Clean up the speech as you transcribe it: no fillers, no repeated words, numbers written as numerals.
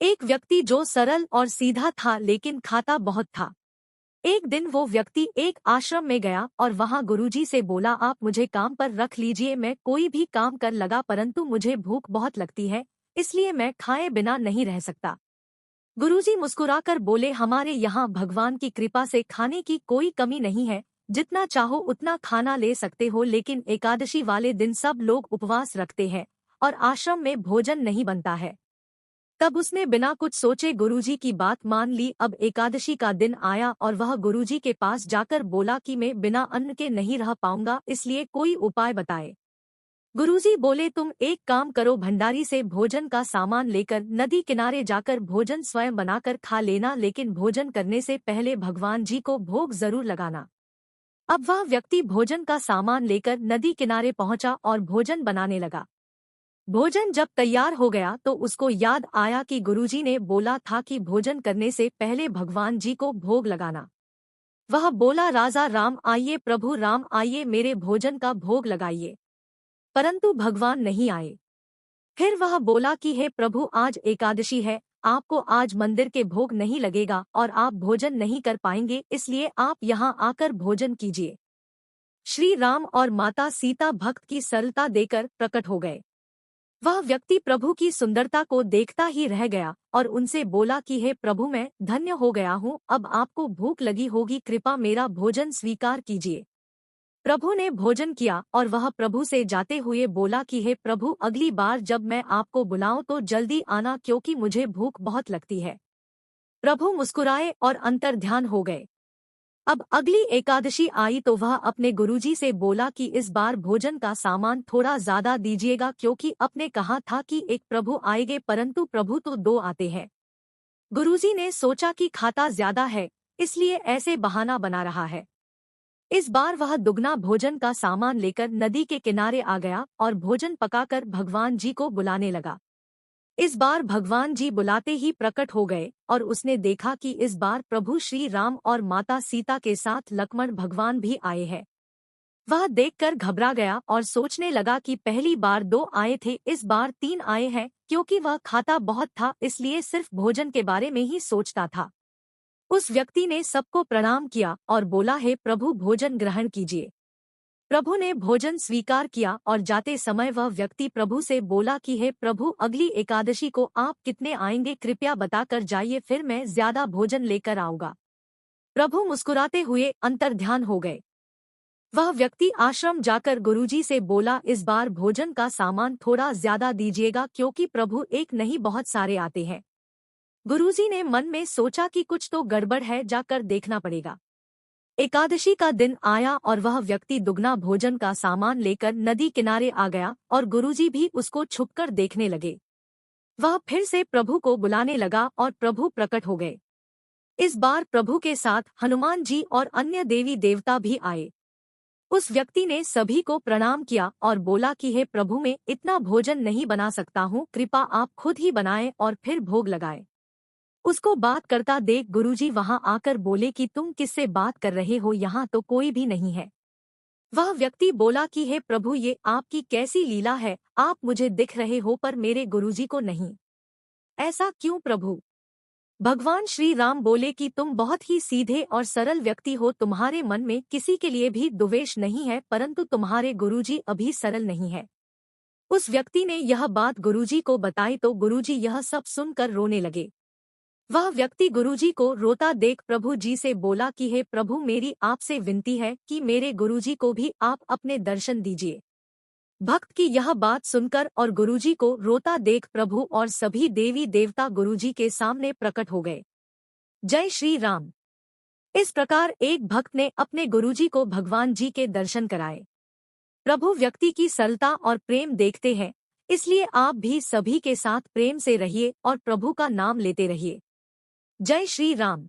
एक व्यक्ति जो सरल और सीधा था लेकिन खाता बहुत था। एक दिन वो व्यक्ति एक आश्रम में गया और वहां गुरुजी से बोला, आप मुझे काम पर रख लीजिए, मैं कोई भी काम कर लगा परंतु मुझे भूख बहुत लगती है, इसलिए मैं खाए बिना नहीं रह सकता। गुरुजी मुस्कुराकर बोले, हमारे यहाँ भगवान की कृपा से खाने की कोई कमी नहीं है, जितना चाहो उतना खाना ले सकते हो, लेकिन एकादशी वाले दिन सब लोग उपवास रखते हैं और आश्रम में भोजन नहीं बनता है। तब उसने बिना कुछ सोचे गुरुजी की बात मान ली। अब एकादशी का दिन आया और वह गुरुजी के पास जाकर बोला कि मैं बिना अन्न के नहीं रह पाऊंगा, इसलिए कोई उपाय बताए। गुरुजी बोले, तुम एक काम करो, भंडारी से भोजन का सामान लेकर नदी किनारे जाकर भोजन स्वयं बनाकर खा लेना, लेकिन भोजन करने से पहले भगवान जी को भोग जरूर लगाना। अब वह व्यक्ति भोजन का सामान लेकर नदी किनारे पहुंचा और भोजन बनाने लगा। भोजन जब तैयार हो गया तो उसको याद आया कि गुरुजी ने बोला था कि भोजन करने से पहले भगवान जी को भोग लगाना। वह बोला, राजा राम आइए, प्रभु राम आइए, मेरे भोजन का भोग लगाइए। परंतु भगवान नहीं आए। फिर वह बोला कि हे प्रभु, आज एकादशी है, आपको आज मंदिर के भोग नहीं लगेगा और आप भोजन नहीं कर पाएंगे, इसलिए आप यहाँ आकर भोजन कीजिए। श्री राम और माता सीता भक्त की सरलता देकर प्रकट हो गए। वह व्यक्ति प्रभु की सुंदरता को देखता ही रह गया और उनसे बोला कि हे प्रभु, मैं धन्य हो गया हूँ, अब आपको भूख लगी होगी, कृपा मेरा भोजन स्वीकार कीजिए। प्रभु ने भोजन किया और वह प्रभु से जाते हुए बोला कि हे प्रभु, अगली बार जब मैं आपको बुलाऊं तो जल्दी आना, क्योंकि मुझे भूख बहुत लगती है। प्रभु मुस्कुराए और अंतर्ध्यान हो गए। अब अगली एकादशी आई तो वह अपने गुरुजी से बोला कि इस बार भोजन का सामान थोड़ा ज्यादा दीजिएगा, क्योंकि आपने कहा था कि एक प्रभु आएंगे परंतु प्रभु तो दो आते हैं। गुरुजी ने सोचा कि खाता ज्यादा है, इसलिए ऐसे बहाना बना रहा है। इस बार वह दुगना भोजन का सामान लेकर नदी के किनारे आ गया और भोजन पकाकर भगवान जी को बुलाने लगा। इस बार भगवान जी बुलाते ही प्रकट हो गए और उसने देखा कि इस बार प्रभु श्री राम और माता सीता के साथ लक्ष्मण भगवान भी आए हैं। वह देखकर घबरा गया और सोचने लगा कि पहली बार दो आए थे, इस बार तीन आए हैं, क्योंकि वह खाता बहुत था इसलिए सिर्फ भोजन के बारे में ही सोचता था। उस व्यक्ति ने सबको प्रणाम किया और बोला, हे प्रभु, भोजन ग्रहण कीजिए। प्रभु ने भोजन स्वीकार किया और जाते समय वह व्यक्ति प्रभु से बोला कि हे प्रभु, अगली एकादशी को आप कितने आएंगे, कृपया बताकर जाइए, फिर मैं ज्यादा भोजन लेकर आऊंगा। प्रभु मुस्कुराते हुए अंतर्ध्यान हो गए। वह व्यक्ति आश्रम जाकर गुरुजी से बोला, इस बार भोजन का सामान थोड़ा ज्यादा दीजिएगा, क्योंकि प्रभु एक नहीं बहुत सारे आते हैं। गुरुजी ने मन में सोचा कि कुछ तो गड़बड़ है, जाकर देखना पड़ेगा। एकादशी का दिन आया और वह व्यक्ति दुगना भोजन का सामान लेकर नदी किनारे आ गया और गुरुजी भी उसको छुपकर देखने लगे। वह फिर से प्रभु को बुलाने लगा और प्रभु प्रकट हो गए। इस बार प्रभु के साथ हनुमान जी और अन्य देवी देवता भी आए। उस व्यक्ति ने सभी को प्रणाम किया और बोला कि हे प्रभु, मैं इतना भोजन नहीं बना सकता हूँ, कृपा आप खुद ही बनाएं और फिर भोग लगाएं। उसको बात करता देख गुरुजी वहां आकर बोले कि तुम किससे बात कर रहे हो, यहाँ तो कोई भी नहीं है। वह व्यक्ति बोला कि हे प्रभु, ये आपकी कैसी लीला है, आप मुझे दिख रहे हो पर मेरे गुरुजी को नहीं। ऐसा क्यों प्रभु? भगवान श्री राम बोले कि तुम बहुत ही सीधे और सरल व्यक्ति हो, तुम्हारे मन में किसी के लिए भी द्वेष नहीं है, परंतु तुम्हारे गुरुजी अभी सरल नहीं है। उस व्यक्ति ने यह बात गुरुजी को बताई तो गुरुजी यह सब सुनकर रोने लगे। वह व्यक्ति गुरुजी को रोता देख प्रभु जी से बोला कि हे प्रभु, मेरी आपसे विनती है कि मेरे गुरुजी को भी आप अपने दर्शन दीजिए। भक्त की यह बात सुनकर और गुरुजी को रोता देख प्रभु और सभी देवी देवता गुरुजी के सामने प्रकट हो गए। जय श्री राम। इस प्रकार एक भक्त ने अपने गुरुजी को भगवान जी के दर्शन कराए। प्रभु व्यक्ति की सरलता और प्रेम देखते हैं, इसलिए आप भी सभी के साथ प्रेम से रहिए और प्रभु का नाम लेते रहिए। जय श्री राम।